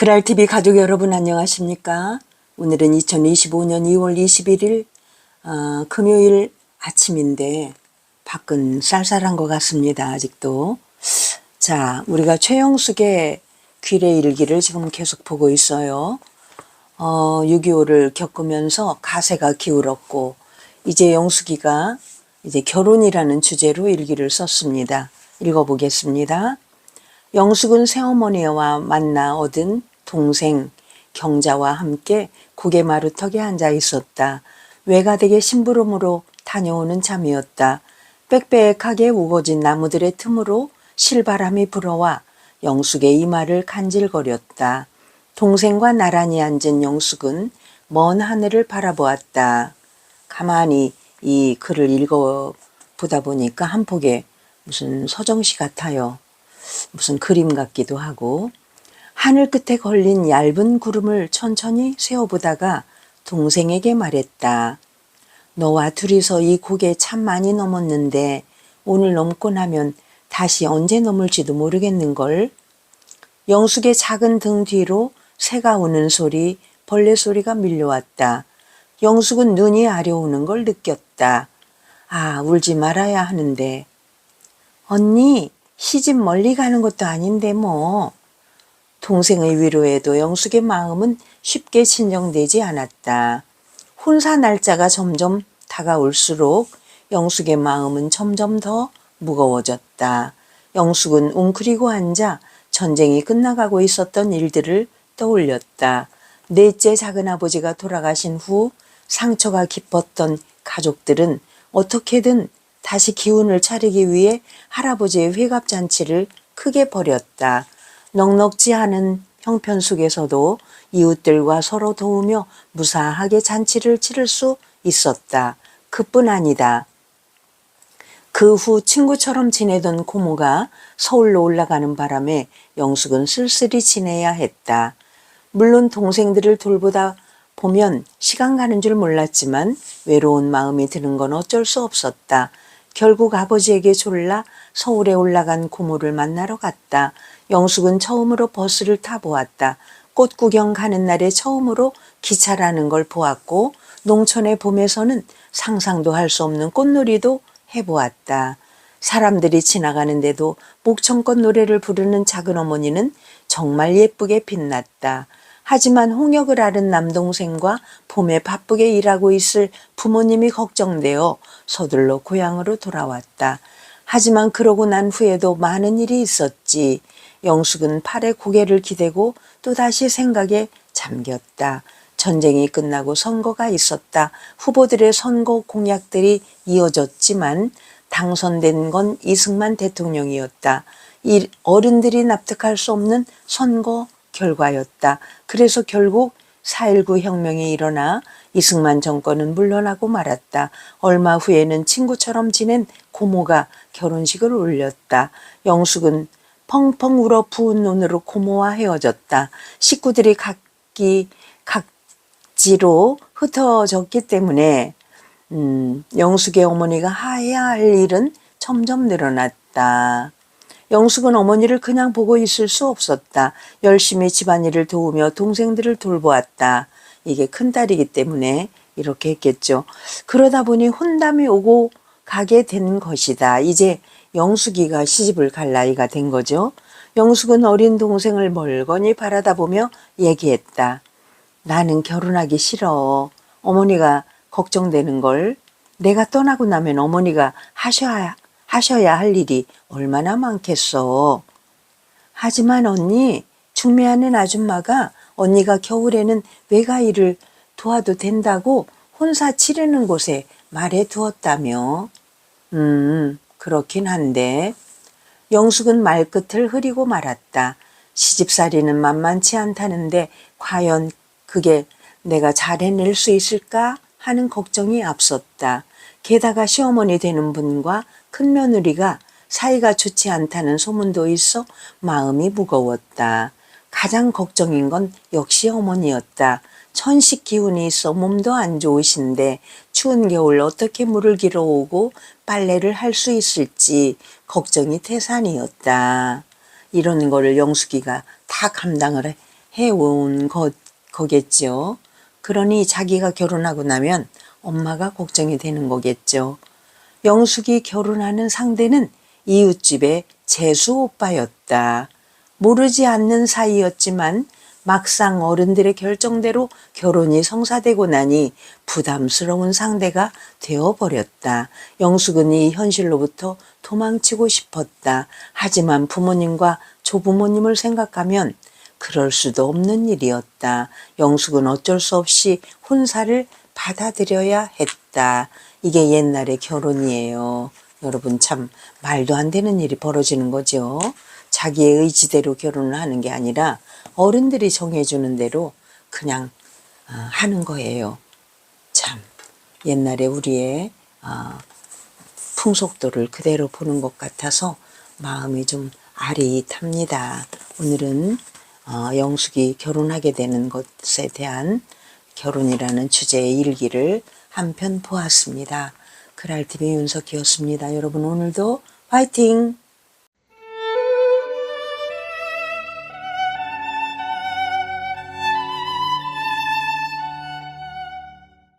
그랄TV 가족 여러분 안녕하십니까? 오늘은 2025년 2월 21일 금요일 아침인데 밖은 쌀쌀한 것 같습니다. 아직도. 자, 우리가 최영숙의 귀래 일기를 지금 계속 보고 있어요. 6.25를 겪으면서 가세가 기울었고 이제 영숙이가 이제 결혼이라는 주제로 일기를 썼습니다. 읽어보겠습니다. 영숙은 새어머니와 만나 얻은 동생 경자와 함께 고개마루턱에 앉아 있었다. 외가댁의 심부름으로 다녀오는 참이었다. 빽빽하게 우거진 나무들의 틈으로 실바람이 불어와 영숙의 이마를 간질거렸다. 동생과 나란히 앉은 영숙은 먼 하늘을 바라보았다. 가만히 이 글을 읽어보다 보니까 한 폭의 무슨 서정시 같아요. 무슨 그림 같기도 하고. 하늘 끝에 걸린 얇은 구름을 천천히 세어보다가 동생에게 말했다. 너와 둘이서 이 고개 참 많이 넘었는데 오늘 넘고 나면 다시 언제 넘을지도 모르겠는걸. 영숙의 작은 등 뒤로 새가 우는 소리, 벌레 소리가 밀려왔다. 영숙은 눈이 아려오는 걸 느꼈다. 아, 울지 말아야 하는데. 언니, 시집 멀리 가는 것도 아닌데 뭐. 동생의 위로에도 영숙의 마음은 쉽게 진정되지 않았다. 혼사 날짜가 점점 다가올수록 영숙의 마음은 점점 더 무거워졌다. 영숙은 웅크리고 앉아 전쟁이 끝나가고 있었던 일들을 떠올렸다. 넷째 작은아버지가 돌아가신 후 상처가 깊었던 가족들은 어떻게든 다시 기운을 차리기 위해 할아버지의 회갑잔치를 크게 벌였다. 넉넉지 않은 형편 속에서도 이웃들과 서로 도우며 무사하게 잔치를 치를 수 있었다. 그뿐 아니다. 그 후 친구처럼 지내던 고모가 서울로 올라가는 바람에 영숙은 쓸쓸히 지내야 했다. 물론 동생들을 돌보다 보면 시간 가는 줄 몰랐지만 외로운 마음이 드는 건 어쩔 수 없었다. 결국 아버지에게 졸라 서울에 올라간 고모를 만나러 갔다. 영숙은 처음으로 버스를 타보았다. 꽃 구경 가는 날에 처음으로 기차라는 걸 보았고 농촌의 봄에서는 상상도 할 수 없는 꽃놀이도 해보았다. 사람들이 지나가는데도 목청껏 노래를 부르는 작은 어머니는 정말 예쁘게 빛났다. 하지만 홍역을 앓은 남동생과 봄에 바쁘게 일하고 있을 부모님이 걱정되어 서둘러 고향으로 돌아왔다. 하지만 그러고 난 후에도 많은 일이 있었지. 영숙은 팔에 고개를 기대고 또다시 생각에 잠겼다. 전쟁이 끝나고 선거가 있었다. 후보들의 선거 공약들이 이어졌지만 당선된 건 이승만 대통령이었다. 이 어른들이 납득할 수 없는 선거 결과였다. 그래서 결국 4.19 혁명이 일어나 이승만 정권은 물러나고 말았다. 얼마 후에는 친구처럼 지낸 고모가 결혼식을 올렸다. 영숙은 펑펑 울어 부은 눈으로 고모와 헤어졌다. 식구들이 각지로 흩어졌기 때문에 영숙의 어머니가 해야 할 일은 점점 늘어났다. 영숙은 어머니를 그냥 보고 있을 수 없었다. 열심히 집안일을 도우며 동생들을 돌보았다. 이게 큰딸이기 때문에 이렇게 했겠죠. 그러다 보니 혼담이 오고 가게 된 것이다. 이제 영숙이가 시집을 갈 나이가 된 거죠. 영숙은 어린 동생을 멀거니 바라다 보며 얘기했다. 나는 결혼하기 싫어. 어머니가 걱정되는 걸. 내가 떠나고 나면 어머니가 하셔야 할 일이 얼마나 많겠어. 하지만 언니, 중매하는 아줌마가 언니가 겨울에는 외가 일을 도와도 된다고 혼사 치르는 곳에 말해 두었다며. 그렇긴 한데. 영숙은 말끝을 흐리고 말았다. 시집살이는 만만치 않다는데 과연 그게 내가 잘 해낼 수 있을까 하는 걱정이 앞섰다. 게다가 시어머니 되는 분과 큰며느리가 사이가 좋지 않다는 소문도 있어 마음이 무거웠다. 가장 걱정인 건 역시 어머니였다. 천식 기운이 있어 몸도 안 좋으신데 추운 겨울 어떻게 물을 길어오고 빨래를 할 수 있을지 걱정이 태산이었다. 이런 거를 영숙이가 다 감당을 해온 거겠죠. 그러니 자기가 결혼하고 나면 엄마가 걱정이 되는 거겠죠. 영숙이 결혼하는 상대는 이웃집의 재수 오빠였다. 모르지 않는 사이였지만 막상 어른들의 결정대로 결혼이 성사되고 나니 부담스러운 상대가 되어버렸다. 영숙은 이 현실로부터 도망치고 싶었다. 하지만 부모님과 조부모님을 생각하면 그럴 수도 없는 일이었다. 영숙은 어쩔 수 없이 혼사를 받아들여야 했다. 이게 옛날의 결혼이에요. 여러분 참 말도 안 되는 일이 벌어지는 거죠. 자기의 의지대로 결혼을 하는 게 아니라 어른들이 정해주는 대로 그냥 하는 거예요. 참 옛날에 우리의 풍속도를 그대로 보는 것 같아서 마음이 좀 아릿합니다. 오늘은 영숙이 결혼하게 되는 것에 대한 결혼이라는 주제의 일기를 한 편 보았습니다. 그랄TV 윤석희였습니다. 여러분 오늘도 화이팅!